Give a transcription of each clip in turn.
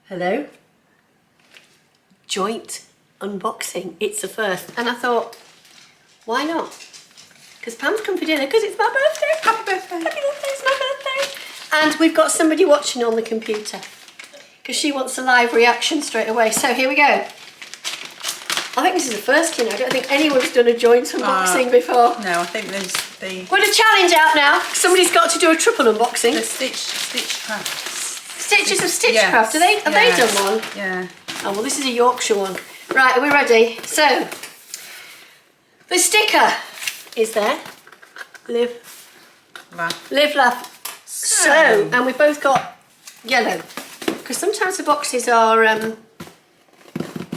Hello. Joint unboxing. It's the first. And I thought, why not? Because Pam's come for dinner because it's my birthday. Happy birthday. Happy birthday, it's my birthday. And we've got somebody watching on the computer because she wants a live reaction straight away. So here we go. I think this is the first, you know. I don't think anyone's done a joint unboxing before. No, I think there's the... We've got a challenge out now. Somebody's got to do a triple unboxing. The Stitchcraft. Stitches of Stitchcraft. Yes. Have they done one? Yeah. Oh, well, this is a Yorkshire one. Right, are we ready? So, the sticker is there. Live, laugh. So, and we've both got yellow. Because sometimes the boxes are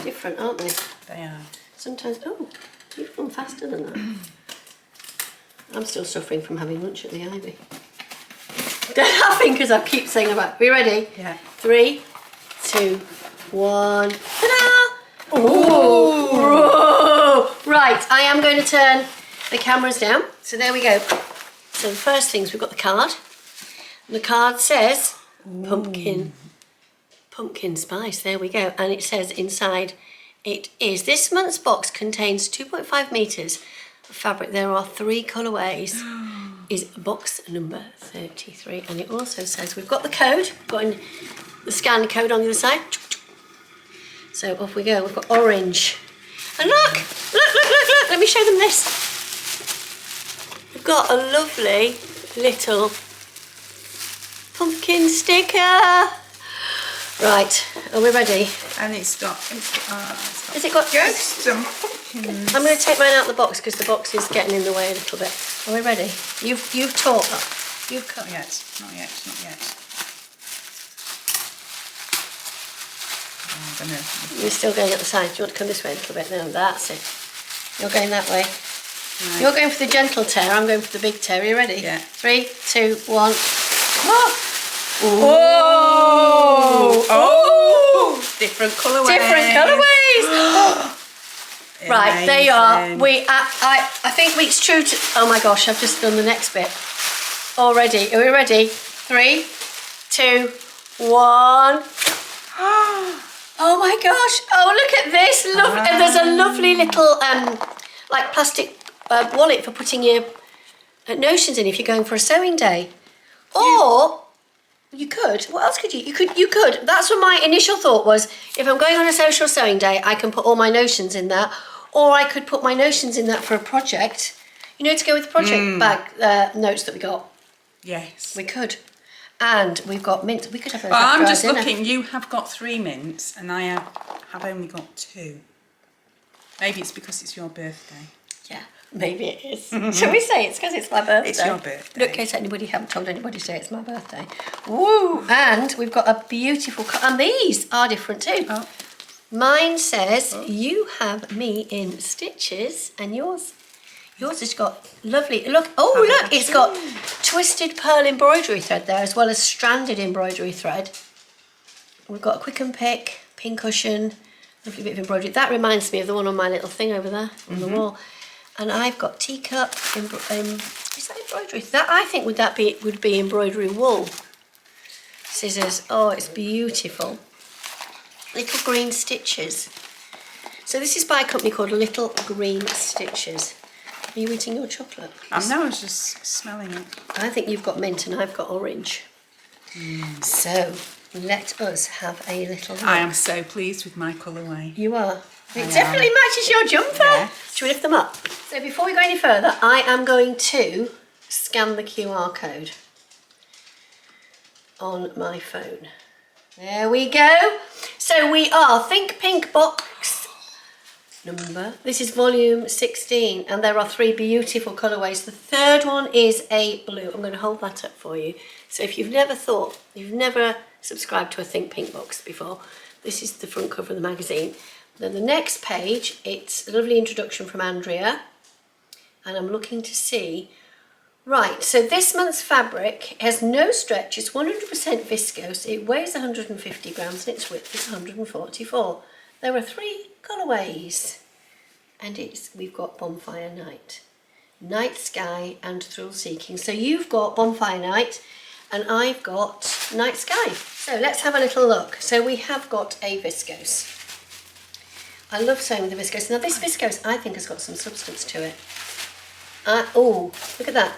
different, aren't they? They are. Sometimes, oh, you've gone faster than that. I'm still suffering from having lunch at the Ivy. They're laughing because I keep saying about. Are we ready? Yeah. 3, 2, 1. Ta-da! Oh! Right, I am going to turn the cameras down. So there we go. So the first things, we've got the card. And the card says pumpkin spice. There we go. And it says inside, it is. This month's box contains 2.5 metres of fabric. There are 3 colourways. Is box number 33. And it also says, we've got the code. Got the scan code on the other side. So off we go. We've got orange. And look. Let me show them this. We've got a lovely little pumpkin sticker. Right, are we ready? And it's got Has it got ghosts and pumpkins. I'm going to take mine out of the box because the box is getting in the way a little bit. Are we ready? You've taught that. You've cut yet. Not yet. You're still going at the side. Do you want to come this way a little bit? No, that's it. You're going that way. Right. You're going for the gentle tear. I'm going for the big tear. Are you ready? Yeah. 3, 2, 1. Oh! Different colourways. Right, they are. I think it's true to. Oh my gosh, I've just done the next bit already. Are we ready? 3, 2, 1. Oh my gosh! Oh, look at this! And there's a lovely little like plastic wallet for putting your notions in if you're going for a sewing day. Or you could. What else could you? You could. That's what my initial thought was. If I'm going on a social sewing day, I can put all my notions in that, or I could put my notions in that for a project. You know, to go with the project bag notes that we got. Yes. We could. And we've got mint. We could have a. Well, I'm just looking. You have got 3 mints, and I have only got 2. Maybe it's because it's your birthday. Yeah, maybe it is. Shall we say it's because it's my birthday? It's your birthday. Look, in case anybody haven't told anybody today it's my birthday. Woo! And we've got a beautiful, and these are different too. Oh. Mine says you have me in stitches, and yours has got lovely. Look! Oh, look! It's got twisted pearl embroidery thread there, as well as stranded embroidery thread. We've got a quick and pick, pin cushion, lovely bit of embroidery. That reminds me of the one on my little thing over there on the wall. And I've got teacup. Is that embroidery? That I think would be embroidery wool. Scissors. Oh, it's beautiful. Little green stitches. So this is by a company called Little Green Stitches. Are you eating your chocolate? No, I was just smelling it. I think you've got mint and I've got orange. So let us have a little look. I am so pleased with my colourway. You are. It definitely matches your jumper. Yes. Should we lift them up? So before we go any further, I am going to scan the QR code on my phone. There we go. So we are Think Pink Box number. This is volume 16, and there are 3 beautiful colourways. The third one is a blue. I'm going to hold that up for you. So if you've never subscribed to a Think Pink box before, this is the front cover of the magazine. Then the next page, it's a lovely introduction from Andrea, and I'm looking to see. Right, so this month's fabric has no stretch. It's 100% viscose. It weighs 150 grams and its width is 144. There are 3 colourways, and we've got Bonfire Night, Night Sky, and Thrill Seeking. So you've got Bonfire Night, and I've got Night Sky. So let's have a little look. So we have got a viscose. I love sewing with the viscose. Now this viscose I think has got some substance to it. Oh, look at that.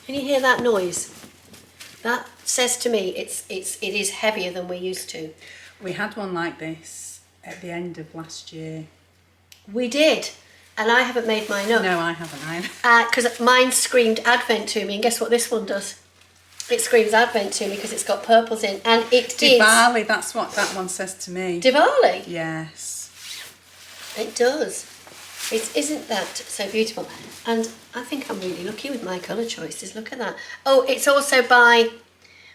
Can you hear that noise? That says to me it is heavier than we're used to. We had one like this at the end of last year. We did, and I haven't made mine up. No, I haven't either. Because mine screamed Advent to me, and guess what this one does? It screams Advent to me because it's got purples in, and it is... Diwali, that's what that one says to me. Diwali? Yes. It does. Isn't that so beautiful? And I think I'm really lucky with my colour choices. Look at that. Oh, it's also by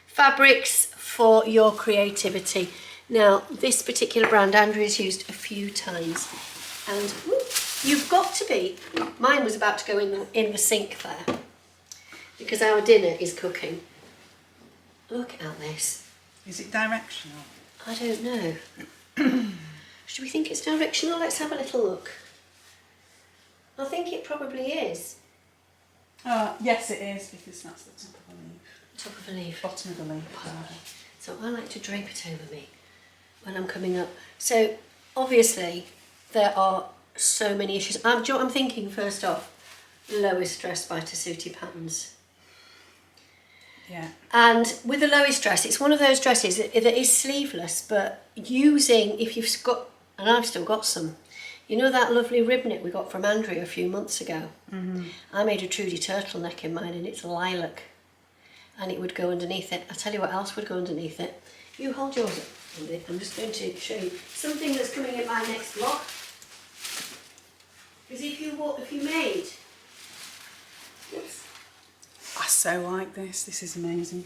Fabrics for Your Creativity. Now, this particular brand Andrea's used a few times. And you've got to be... Mine was about to go in the sink there because our dinner is cooking. Look at this. Is it directional? I don't know. Should we think it's directional? Let's have a little look. I think it probably is. Yes, it is, because that's the top of a leaf. Top of a leaf. Bottom of the leaf. So I like to drape it over me when I'm coming up. So obviously there are so many issues. Do you know what I'm thinking first off? Lois Dress by Tessuti Patterns. Yeah. And with the Lois Dress, it's one of those dresses that is sleeveless, but using, if you've got, and I've still got some, you know that lovely rib knit we got from Andrea a few months ago? Mm-hmm. I made a Trudy turtleneck in mine, and it's lilac, and it would go underneath it. I'll tell you what else would go underneath it. You hold yours up a bit. I'm just going to show you something that's coming in my next vlog. Because if you made... Oops. I so like this. This is amazing.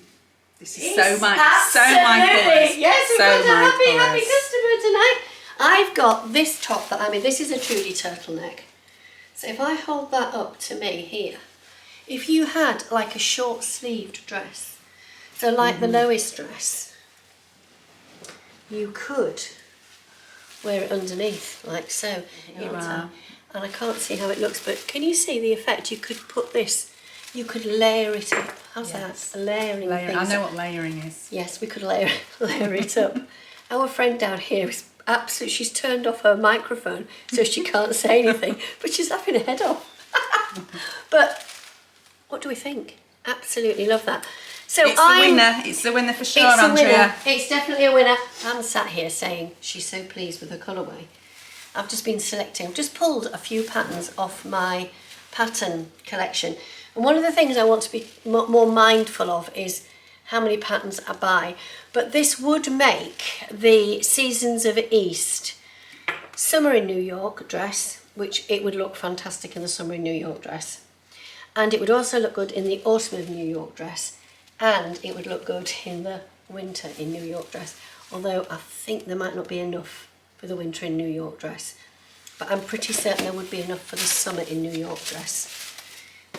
This is It's so my absolutely, colours. yes, we've So got a my happy colours. customer tonight. I've got this top that I'm in. This is a Trudy turtleneck. So if I hold that up to me here, if you had like a short sleeved dress, so like the Lois dress, you could wear it underneath like so. Wow. And I can't see how it looks, but can you see the effect? You could put this, you could layer it up. How's Yes. that? Layering things I know up. what layering is. Yes, we could layer it up. Our friend down here is absolutely, she's turned off her microphone so she can't say anything, but she's laughing her head off. But what do we think? Absolutely love that. So It's the winner. It's the winner for sure, it's a Andrea. winner. It's definitely a winner. I'm sat here saying she's so pleased with her colourway. I've just been selecting, I've just pulled a few patterns off my pattern collection. And one of the things I want to be more mindful of is how many patterns I buy. But this would make the Seasons of East Summer in New York dress, which it would look fantastic in the Summer in New York dress. And it would also look good in the Autumn of New York dress. And it would look good in the Winter in New York dress. Although I think there might not be enough for the Winter in New York dress. But I'm pretty certain there would be enough for the Summer in New York dress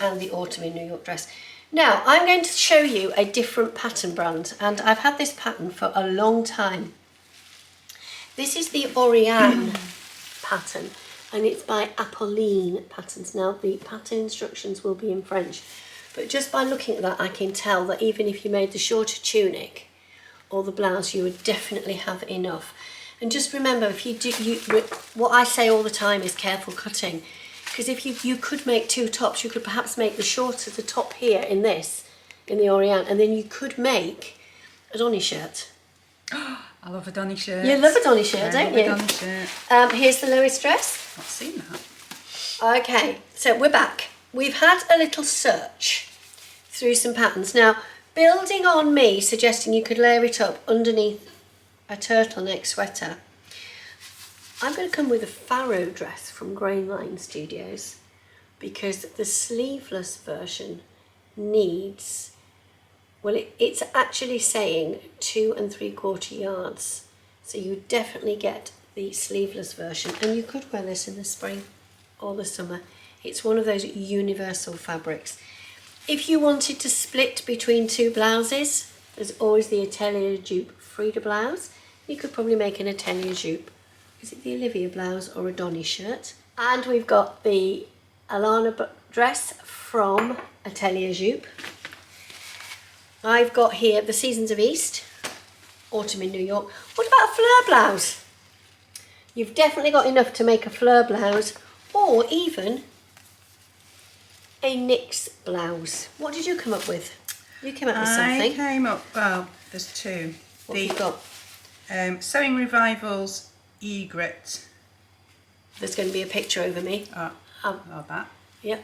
and the Autumn in New York dress. Now, I'm going to show you a different pattern brand, and I've had this pattern for a long time. This is the Oriane pattern, and it's by Apolline Patterns. Now, the pattern instructions will be in French, but just by looking at that, I can tell that even if you made the shorter tunic or the blouse, you would definitely have enough. And just remember, if you do, what I say all the time is careful cutting. Because if you could make two tops, you could perhaps make the shorter, the top here in this, in the Oriane, and then you could make a Donny shirt. I love a Donny shirt. You love a Donny shirt, don't you? I love a Donny shirt. Here's the Lois dress. I've not seen that. Okay, so we're back. We've had a little search through some patterns. Now, building on me suggesting you could layer it up underneath a turtleneck sweater, I'm going to come with a Farrow dress from Grain Line Studios, because the sleeveless version needs, well, it's actually saying 2 3/4 yards. So you definitely get the sleeveless version, and you could wear this in the spring or the summer. It's one of those universal fabrics. If you wanted to split between two blouses, there's always the Atelier Dupe Frida blouse. You could probably make an Atelier Dupe. Is it the Olivia blouse or a Donny shirt? And we've got the Alana dress from Atelier Jupe. I've got here the Seasons of East, Autumn in New York. What about a fleur blouse? You've definitely got enough to make a fleur blouse or even a NYX blouse. What did you come up with? You came up with something. I came up, well, there's two. What have you got? Sewing Revival's Egret. There's going to be a picture over me. Or that. Yep.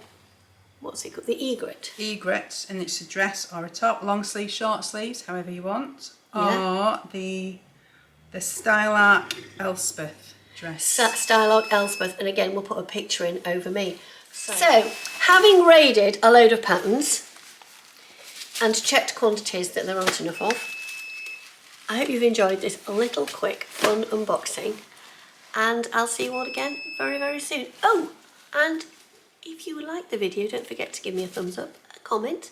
What's it called? The Egret. Egret, and it's a dress or a top, long sleeves, short sleeves, however you want. Yeah. Or the Style Arc Elsbeth dress. Style Arc Elsbeth, and again we'll put a picture in over me. So, having raided a load of patterns and checked quantities that there aren't enough of, I hope you've enjoyed this little quick fun unboxing, and I'll see you all again very, very soon. Oh, and if you like the video, don't forget to give me a thumbs up, a comment,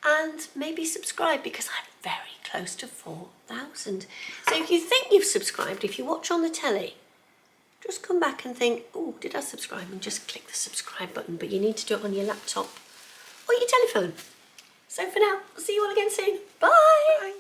and maybe subscribe, because I'm very close to 4,000. So if you think you've subscribed, if you watch on the telly, just come back and think, oh, did I subscribe? And just click the subscribe button, but you need to do it on your laptop or your telephone. So for now, I'll see you all again soon. Bye! Bye.